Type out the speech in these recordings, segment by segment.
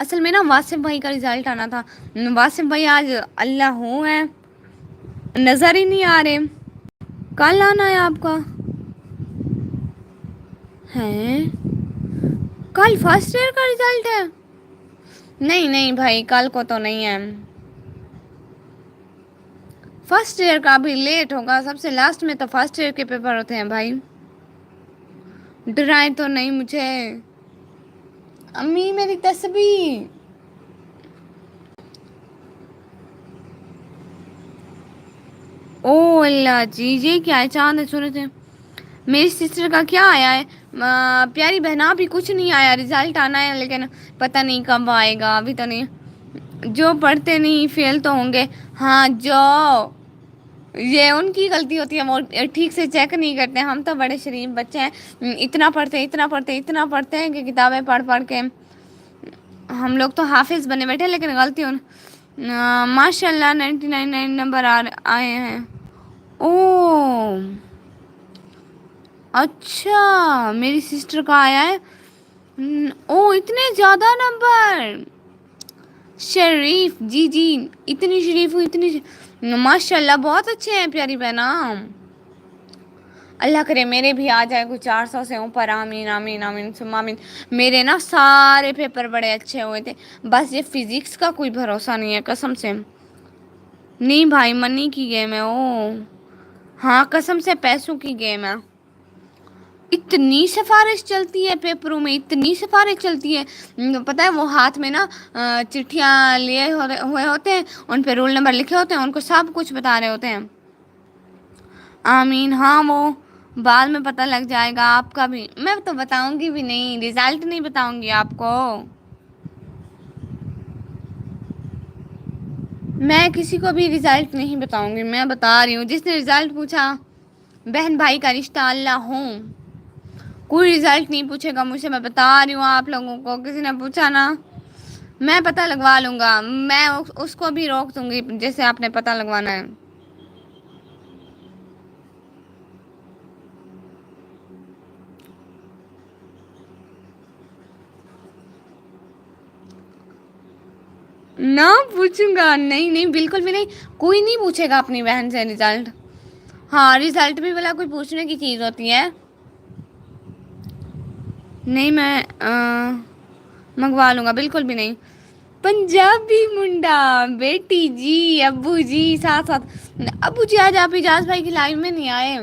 اصل میں نا واصف بھائی کا رزلٹ آنا تھا، واصف بھائی آج اللہ ہو ہے، نظر ہی نہیں آ رہے۔ کل آنا ہے آپ کا؟ ہیں؟ کل فرسٹ ایئر کا رزلٹ ہے؟ نہیں نہیں بھائی، کل کو تو نہیں ہے، فرسٹ ایئر کا ابھی لیٹ ہوگا، سب سے لاسٹ میں تو فرسٹ ایئر کے پیپر ہوتے ہیں بھائی۔ ڈرائیں تو نہیں مجھے، امی میری تسبیح۔ او اللہ جی، یہ کیا ہے؟ چاند ہے سورج ہے؟ میری سسٹر کا کیا آیا ہے؟ پیاری بہنا بھی کچھ نہیں آیا، رزلٹ آنا ہے لیکن پتہ نہیں کب آئے گا، ابھی تو نہیں۔ جو پڑھتے نہیں فیل تو ہوں گے، ہاں جو یہ ان کی غلطی ہوتی ہے، وہ ٹھیک سے چیک نہیں کرتے، ہم تو بڑے شریف بچے ہیں، اتنا پڑھتے اتنا پڑھتے اتنا پڑھتے ہیں کہ کتابیں پڑھ پڑھ کے ہم لوگ تو حافظ بنے بیٹھے، لیکن غلطی ماشاء اللہ 99 نمبر آئے ہیں۔ او اچھا، میری سسٹر کا آیا ہے، او اتنے زیادہ نمبر، شریف جی جی، اتنی شریف ہوں اتنی ماشاء اللہ، بہت اچھے ہیں پیاری بہنا، اللہ کرے میرے بھی آ جائے کوئی 400 سے اوپر، آمین آمین آمین ثم آمین۔ میرے نا سارے پیپر بڑے اچھے ہوئے تھے، بس یہ فزکس کا کوئی بھروسہ نہیں ہے قسم سے، نہیں بھائی منی کی گیم ہے، او ہاں قسم سے پیسوں کی گیم ہے، اتنی سفارش چلتی ہے پیپروں میں، اتنی سفارش چلتی ہے، پتہ ہے وہ ہاتھ میں نا چٹھیاں لیے ہوئے ہوتے ہیں، ان پہ رول نمبر لکھے ہوتے ہیں، ان کو سب کچھ بتا رہے ہوتے ہیں، آمین، ہاں وہ بعد میں پتہ لگ جائے گا آپ کا بھی، میں تو بتاؤں گی بھی نہیں، رزلٹ نہیں بتاؤں گی آپ کو، میں کسی کو بھی رزلٹ نہیں بتاؤں گی، میں بتا رہی ہوں، جس نے رزلٹ پوچھا بہن بھائی کا رشتہ اللہ ہوں، کوئی رزلٹ نہیں پوچھے گا مجھ سے، میں بتا رہی ہوں آپ لوگوں کو، کسی نے پوچھا نا میں پتہ لگوا لوں گا، میں اس کو بھی روک دوں گی جیسے آپ نے پتہ لگوانا ہے، نہ پوچھوں گا، نہیں نہیں بالکل بھی نہیں، کوئی نہیں پوچھے گا اپنی بہن سے رزلٹ، ہاں رزلٹ بھی بلا کوئی پوچھنے کی چیز ہوتی ہے، نہیں میں منگوا لوں گا بالکل بھی نہیں، پنجابی منڈا بیٹی جی ابو جی ساتھ ساتھ، ابو جی آج آپ اجاز بھائی کی لائف میں نہیں آئے،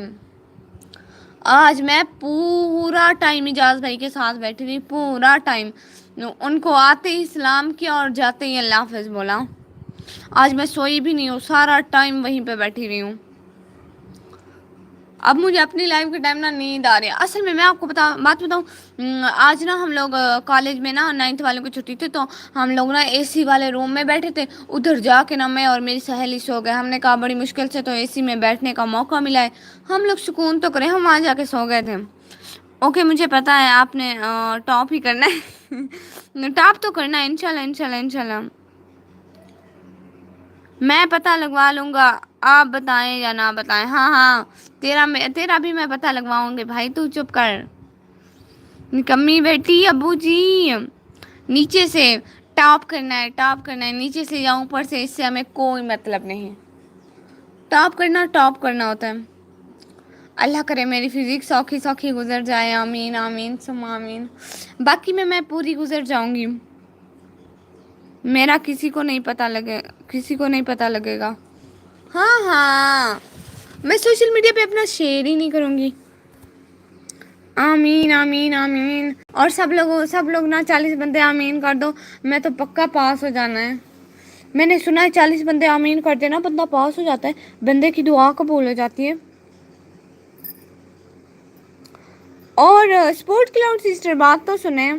آج میں پورا ٹائم اجاز بھائی کے ساتھ بیٹھی رہی، پورا ٹائم، ان کو آتے ہی سلام کیا اور جاتے ہی اللہ حافظ بولا، آج میں سوئی بھی نہیں ہوں، سارا ٹائم وہیں پہ بیٹھی رہی ہوں، اب مجھے اپنی لائف کے ٹائم نا نیند آ رہی ہے، اصل میں آپ کو بات بتاؤں، آج نا ہم لوگ کالج میں نا 9th والوں کو چھٹی تھی، تو ہم لوگ نا اے سی والے روم میں بیٹھے تھے، ادھر جا کے نا میں اور میری سہیلی سو گئے، ہم نے کہا بڑی مشکل سے تو اے سی میں بیٹھنے کا موقع ملا ہے، ہم لوگ سکون تو کریں، ہم وہاں جا کے سو گئے تھے، اوکے مجھے پتا ہے آپ نے ٹاپ ہی کرنا ہے، ٹاپ تو کرنا ہے انشاءاللہ انشاءاللہ انشاءاللہ، میں پتہ لگوا لوں گا، آپ بتائیں یا نہ بتائیں، ہاں ہاں تیرا بھی میں پتہ لگواؤں گی بھائی، تو چپ کر، نکمی بیٹی، ابو جی نیچے سے ٹاپ کرنا ہے، ٹاپ کرنا ہے، نیچے سے یا اوپر سے اس سے ہمیں کوئی مطلب نہیں، ٹاپ کرنا ہوتا ہے، اللہ کرے میری فزکس سوکھی سوکھی گزر جائے، آمین آمین ثم آمین، باقی میں پوری گزر جاؤں گی، میرا کسی کو نہیں پتہ لگے گا، ہاں ہاں میں سوشل میڈیا پہ اپنا شیئر ہی نہیں کروں گی، آمین آمین آمین، اور سب لوگ نا 40 بندے آمین کر دو، میں تو پکا پاس ہو جانا ہے، میں نے سنا ہے 40 بندے آمین کرتے نا بندہ پاس ہو جاتا ہے، بندے کی دعا قبول ہو جاتی ہے، اور اسپورٹ کلاؤڈ سسٹر بات تو سنیں،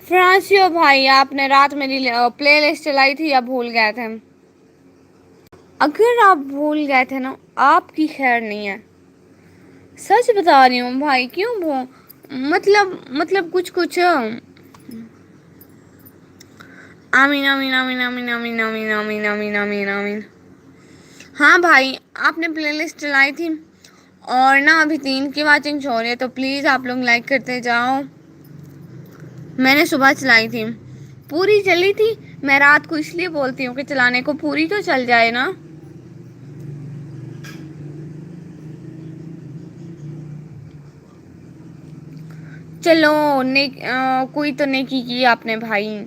فرانسیو بھائی آپ نے رات میری پلے لسٹ چلائی تھی یا بھول گئے تھے، اگر آپ بھول گئے تھے نا آپ کی خیر نہیں ہے، سچ بتا رہی ہوں بھائی، کیوں مطلب کچھ آمین آمین آمین آمین آمین آمین آمین آمین آمین آمین، ہاں بھائی آپ نے پلے لسٹ چلائی تھی، اور نا ابھی 3 کی واچنگ ہو رہی ہے، تو پلیز آپ لوگ لائک کرتے جاؤ، میں نے صبح چلائی تھی، پوری چلی تھی. میں رات کو اس لیے بولتی ہوں کہ چلانے کو پوری تو چل جائے نا. چلو کوئی تو نیکی کی آپ نے بھائی.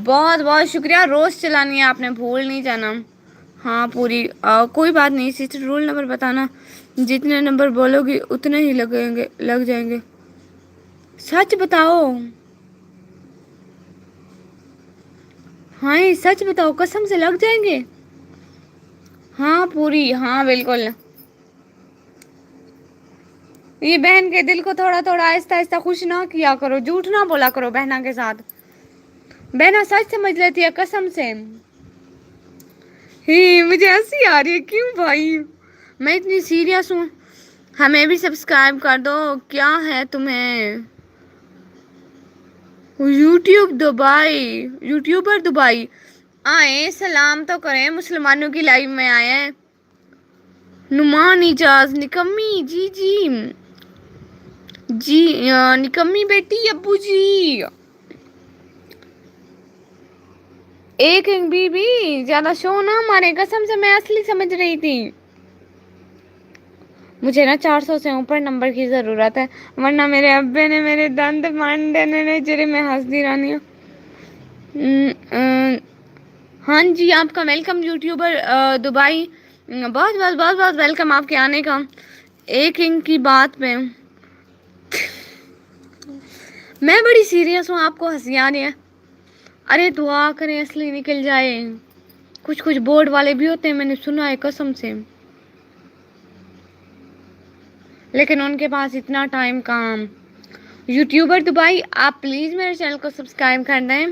بہت بہت شکریہ. روز چلانی ہے آپ نے، بھول نہیں جانا. ہاں پوری کوئی بات نہیں سسٹر. رول نمبر بتانا. جتنے نمبر بولو گی اتنے ہی لگ جائیں گے. سچ بتاؤ. ہاں سچ بتاؤ، قسم سے لگ جائیں گے. ہاں پوری، ہاں بالکل. یہ بہن کے دل کو تھوڑا تھوڑا آہستہ آہستہ خوش نہ کیا کرو، جھوٹ نہ بولا کرو بہنا کے ساتھ. بہنا سچ سمجھ لیتی ہے قسم سے. مجھے ہنسی آ رہی ہے. کیوں بھائی؟ میں اتنی سیریس ہوں. ہمیں بھی سبسکرائب کر دو. کیا ہے تمہیں؟ یوٹیوبر دبئی آئے سلام تو کریں. مسلمانوں کی لائف میں آئے ہیں. نعمان اعجاز نکمی جی جی جی نکمی بیٹی ابو جی. ایک بی بی زیادہ شو نہ مارے قسم سے. میں اصلی سمجھ رہی تھی. مجھے نا 400 سے اوپر نمبر کی ضرورت ہے، ورنہ میرے ابے نے میرے دند مانڈے نے جرے میں ہنس دی رانی ہوں. ہاں جی آپ کا ویلکم یوٹیوبر دبئی. بہت بہت بہت بہت ویلکم آپ کے آنے کا. ایک انک کی بات پہ میں بڑی سیریس ہوں. آپ کو ہنسی آ رہی ہے. ارے دعا کریں اصلی نکل جائے. کچھ بورڈ والے بھی ہوتے ہیں، میں نے سنا ہے قسم سے. لیکن ان کے پاس اتنا ٹائم کام. یوٹیوبر دبئی آپ پلیز میرے چینل کو سبسکرائب کر دیں.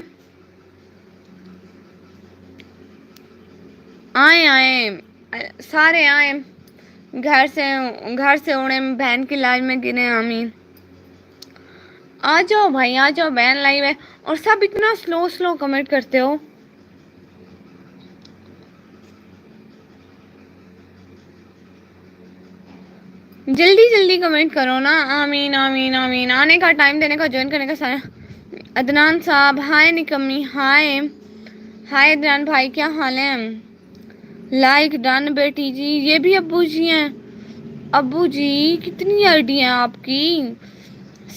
آئیں سارے آئیں. گھر سے اڑے بہن کی لاج میں گرے. آمین. آ جاؤ بھائی آ جاؤ. بہن لائیو ہے اور سب اتنا سلو کمنٹ کرتے ہو. جلدی جلدی کمنٹ کرو نا. آمین آمین آمین. آنے کا ٹائم دینے کا جوائن کرنے کا سارا. عدنان صاحب ہائے. نکمی ہائے. ہائے عدنان بھائی کیا حال ہے؟ لائک ڈن بیٹی جی. یہ بھی ابو جی ہیں. ابو جی کتنی آئیڈی ہیں آپ کی.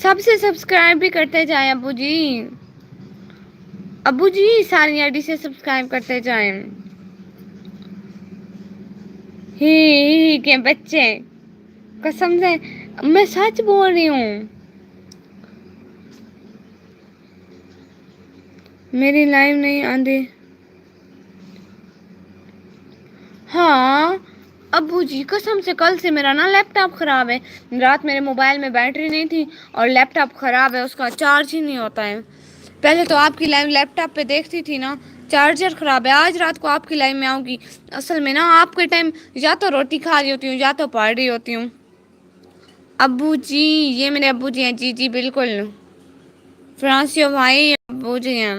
سب سے سبسکرائب بھی کرتے جائیں ابو جی. ابو جی ساری آئی ڈی سے سبسکرائب کرتے جائیں. ہی کے بچے قسم سے میں سچ بول رہی ہوں. میری لائف نہیں آندی. ہاں ابو جی قسم سے کل سے میرا نا لیپ ٹاپ خراب ہے. رات میرے موبائل میں بیٹری نہیں تھی اور لیپ ٹاپ خراب ہے، اس کا چارج ہی نہیں ہوتا ہے. پہلے تو آپ کی لائو لیپ ٹاپ پہ دیکھتی تھی نا. چارجر خراب ہے. آج رات کو آپ کی لائف میں آؤں گی. اصل میں نا آپ کے ٹائم یا تو روٹی کھا رہی ہوتی ہوں یا تو پڑھ رہی ہوتی ہوں. ابو جی یہ میرے ابو جی ہیں. جی جی بالکل. فرانسیو بھائی ابو جی ہیں.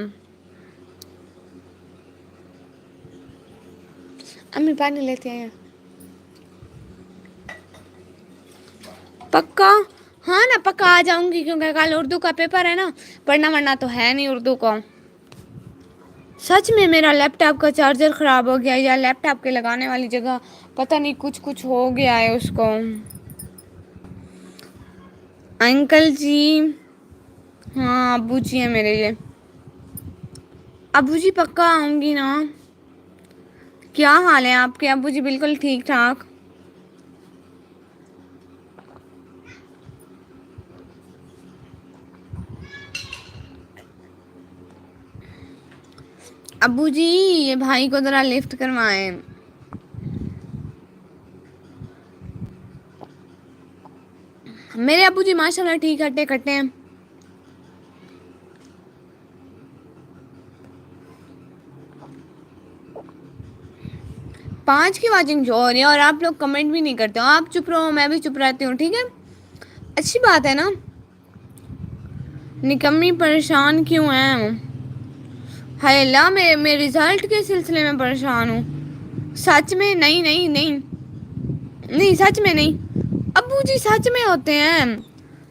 امی پانی لیتے ہیں. پکا ہاں نا پکا آ جاؤں گی کیونکہ کل اردو کا پیپر ہے نا. پڑھنا ورنا تو ہے نہیں اردو کو. سچ میں میرا لیپ ٹاپ کا چارجر خراب ہو گیا یا لیپ ٹاپ کے لگانے والی جگہ پتہ نہیں کچھ ہو گیا ہے اس کو. انکل جی ہاں ابو جی ہیں میرے یہ. ابو جی پکا آؤں گی نا. کیا حال ہے آپ کے ابو جی؟ بالکل ٹھیک ٹھاک. ابو جی یہ بھائی کو ذرا لفٹ کروائیں. میرے ابو جی ماشاء اللہ ٹھیک ہٹے کٹے ہیں. 5 کی واچنگ جو ہو رہی ہے اور آپ لوگ کمنٹ بھی نہیں کرتے ہو. آپ چپ رہو میں بھی چپ رہتی ہوں ٹھیک ہے. اچھی بات ہے نا. نکمی پریشان کیوں ہیں؟ ہائے اللہ میں رزلٹ کے سلسلے میں پریشان ہوں. سچ میں نہیں سچ میں نہیں. ابو جی سچ میں ہوتے ہیں.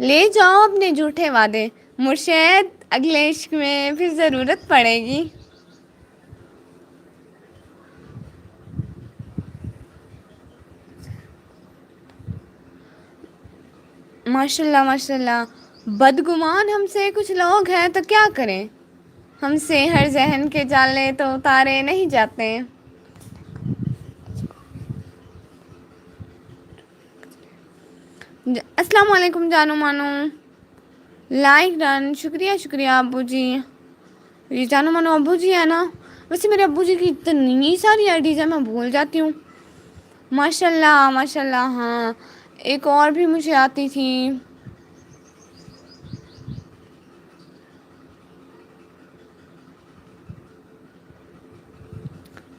لے جاؤ اپنے جھوٹے وعدے مرشد، اگلے عشق میں پھر ضرورت پڑے گی. ماشاء اللہ ماشاء اللہ. بدگمان ہم سے کچھ لوگ ہیں تو کیا کریں، ہم سے ہر ذہن کے جالے تو اتارے نہیں جاتے. السلام علیکم جانو مانو. لائک ڈن، شکریہ شکریہ ابو جی. یہ جانو مانو ابو جی ہے نا. ویسے میرے ابو جی کی اتنی ساری آئیڈیز ہیں میں بھول جاتی ہوں. ماشاء اللہ ماشاء اللہ. ہاں ایک اور بھی مجھے آتی تھی.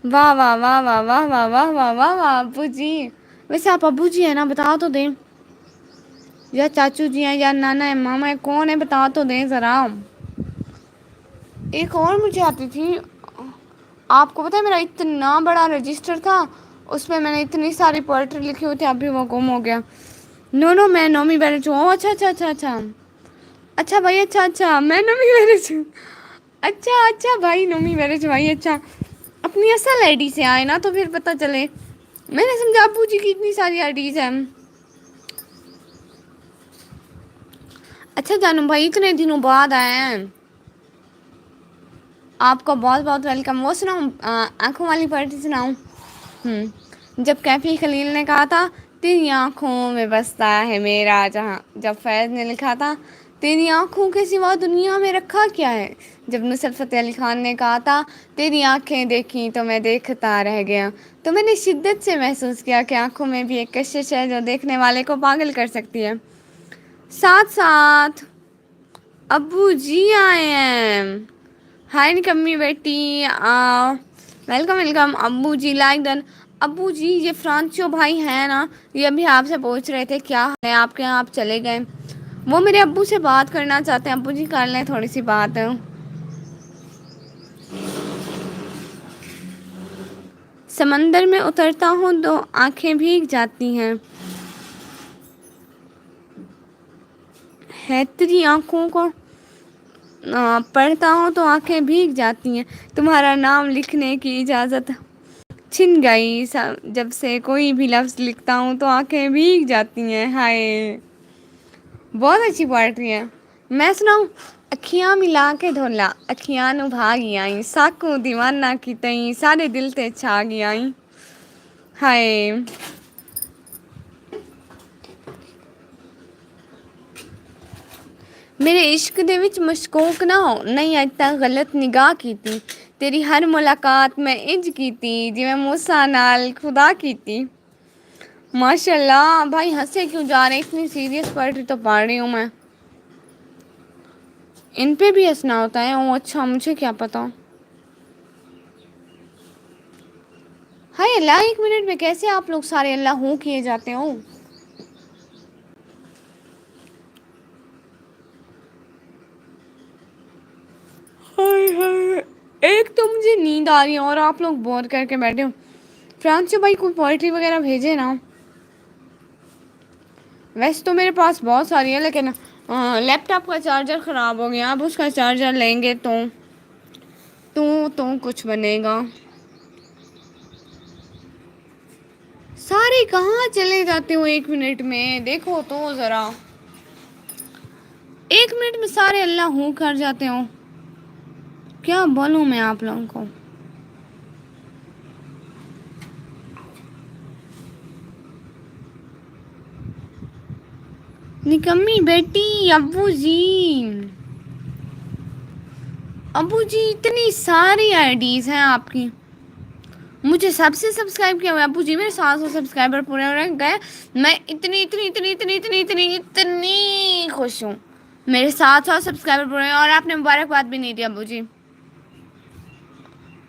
واہ واہ واہ واہ واہ واہ واہ واہ واہ واہ ابو جی. ویسے آپ ابو جی ہیں نا، بتا تو دیں. یا چاچو جی ہیں یا نانا ہے ماما ہے، کون ہے بتا تو دیں ذرا. ایک اور مجھے آتی تھی. آپ کو پتہ ہے میرا اتنا بڑا رجسٹر تھا، اس میں میں نے اتنی ساری پوئٹری لکھی ہوئی تھی، ابھی وہ گم ہو گیا. نو نو میں نومی بیرچ ہوں. اچھا اچھا اچھا اچھا اچھا بھائی. اچھا اچھا میں نومی بیرچ ہوں. اچھا اچھا بھائی نومی بیرچ بھائی. اچھا اپنی اصل آئی ڈی سے آئے نا تو پھر پتہ چلے. میں نے سمجھا ابو جی کی اتنی ساری آئی ڈیز ہیں. اچھا جانو بھائی اتنے دنوں بعد آئے ہیں. آپ کو بہت بہت ویلکم. وہ سناؤں آنکھوں والی پوئٹری سناؤں؟ جب کیفی خلیل نے کہا تھا تیری آنکھوں میں بستا ہے میرا جہاں، جب فیض نے لکھا تھا تیری آنکھوں کے سوا دنیا میں رکھا کیا ہے، جب نصرت فتح علی خان نے کہا تھا تیری آنکھیں دیکھیں تو میں دیکھتا رہ گیا، تو میں نے شدت سے محسوس کیا کہ آنکھوں میں بھی ایک کشش ہے جو دیکھنے والے کو پاگل کر سکتی ہے. ساتھ ساتھ ابو جی آئے ہیں. ہائے نکمی بیٹی. ویلکم ویلکم ابو جی. Like done. ابو جی یہ فرانچو بھائی ہیں نا، یہ ابھی آپ سے پوچھ رہے تھے کیا ہے آپ کے یہاں، آپ چلے گئے. وہ میرے ابو سے بات کرنا چاہتے ہیں. ابو جی کر لیں تھوڑی سی بات. سمندر میں اترتا ہوں تو آنکھیں بھیگ جاتی ہیں، ہے تیری آنکھوں کو پڑھتا ہوں تو آنکھیں بھیگ جاتی ہیں، تمہارا نام لکھنے کی اجازت چھن گئی، جب سے کوئی بھی لفظ لکھتا ہوں تو آنکھیں بھیگ جاتی ہیں. ہائے بہت اچھی پوئٹری ہے. میں سناؤں؟ اکھیاں ملا کے دھولا اکھیاں نو بھاگی آئیں، ساکوں دیوانہ کی تئیں سارے دل تے چھا گئی آئیں. ہائے میرے عشق دے وچ مشکوک نہ ہو، نہیں اج تک غلط نگاہ کیتی، تیری ہر ملاقات میں انج کیتی جویں موسیٰ نال خدا کیتی. ماشاء اللہ بھائی ہنسے کیوں جا رہے ہیں، اتنی سیریس پوئٹری تو پڑھ رہی ہوں میں. ان پہ بھی ہنسنا ہوتا ہے؟ اوہ اچھا مجھے کیا پتا. ہائے اللہ 1 منٹ میں کیسے آپ لوگ سارے اللہ ہوں کیے جاتے ہو. ہائے ہائے ایک تو مجھے نیند آ رہی ہے اور آپ لوگ بور کر کے بیٹھے ہو. فرانچو بھائی کوئی پوئٹری وغیرہ بھیجے نا. ویسے تو میرے پاس بہت ساری ہے لیکن لیپ ٹاپ کا چارجر خراب ہو گیا، اب اس کا چارجر لیں گے تو کچھ بنے گا. سارے کہاں چلے جاتے ہو 1 منٹ میں، دیکھو تو ذرا. 1 منٹ میں سارے اللہ ہوں کر جاتے ہوں. کیا بولوں میں آپ لوگوں کو. نکمی بیٹی. ابو جی اتنی ساری آئی ڈیز ہیں آپ کی. مجھے سب سے سبسکرائب کیا ہوا ہے ابو جی، میرے 700 سبسکرائبر پورے ہو گئے. میں اتنی اتنی اتنی اتنی اتنی اتنی اتنی خوش ہوں. میرے 700 سبسکرائبر پورے ہیں اور آپ نے مبارکباد بھی نہیں دیا ابو جی.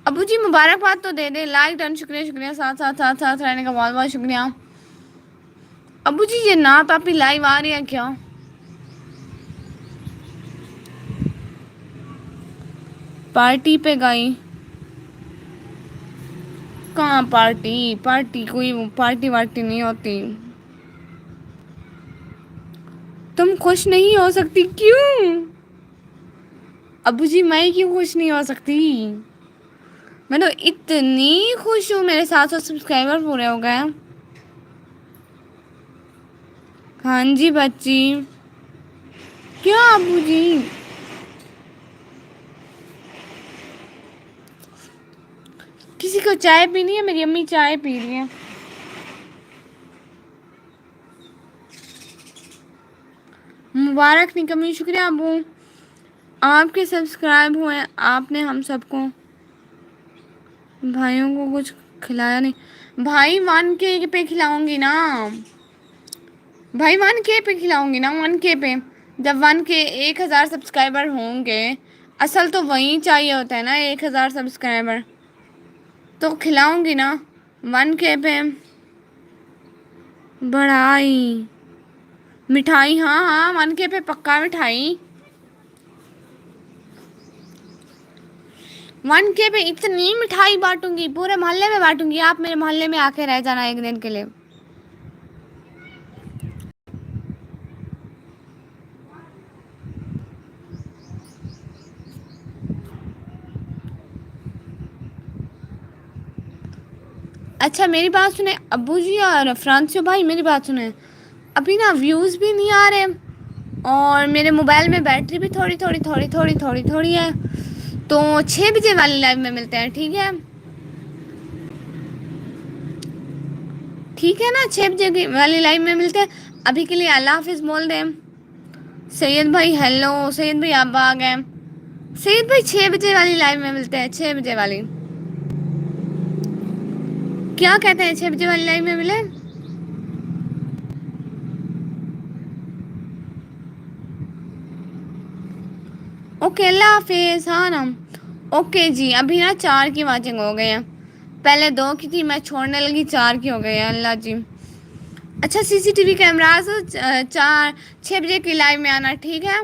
ابو جی مبارکباد تو دے دیں. Like done. شکریہ شکریہ. ساتھ ساتھ ساتھ ساتھ رہنے کا بہت بہت شکریہ. ابو جی یہ نعت آپ کی لائیو آ رہی ہے کیا؟ پارٹی پہ گئی کہاں پارٹی کوئی پارٹی وارٹی نہیں ہوتی. تم خوش نہیں ہو سکتی کیوں؟ ابو جی میں کیوں خوش نہیں ہو سکتی؟ میں تو اتنی خوش ہوں، میرے 700 سبسکرائبر پورے ہو گئے. ہاں جی بچی. کیا ابو جی؟ کسی کو چائے پینی ہے؟ میری امی چائے پی رہی ہیں. مبارک نکمی. شکریہ ابو، آپ کے سبسکرائب ہوئے. آپ نے ہم سب کو بھائیوں کو کچھ کھلایا نہیں. بھائی 1K پہ کھلاؤں گی نا. بھائی 1K پہ کھلاؤں گی نا. 1K پہ جب 1K 1000 سبسکرائبر ہوں گے. اصل تو وہیں چاہیے ہوتا ہے نا 1000 سبسکرائبر. تو کھلاؤں گی نا 1K پہ. بڑھائی مٹھائی. ہاں ہاں 1K پہ پکا مٹھائی. 1K پہ اتنی مٹھائی بانٹوں گی، پورے محلے میں بانٹوں گی. آپ میرے محلے میں آ کے رہ جانا ایک دن کے لیے. اچھا میری بات سنیں ابو جی اور فرانسیو بھائی، میری بات سنیں. ابھی نا ویوز بھی نہیں آ رہے، اور میرے موبائل میں بیٹری بھی تھوڑی ہے. تو 6 بجے والی لائف میں ملتے ہیں، ٹھیک ہے؟ ٹھیک ہے نا، 6 بجے والی لائف میں ملتے ہیں. ابھی کے لیے اللہ حافظ بول دیں. سید بھائی ہیلو. سید بھائی آپ آ گئے. سید بھائی 6 بجے والی لائف میں ملتے ہیں. 6 بجے والی. کیا کہتے ہیں 6 بجے والی لائف میں ملے؟ اوکے اللہ حافظ. ہاں نا اوکے جی. ابھی نا 4 کی واچنگ ہو گئے ہیں. پہلے 2 کی تھی، میں چھوڑنے لگی. 4 کی ہو گئی ہے. اللہ جی. اچھا CCTV کیمراز 6 بجے کی لائف میں آنا، ٹھیک ہے؟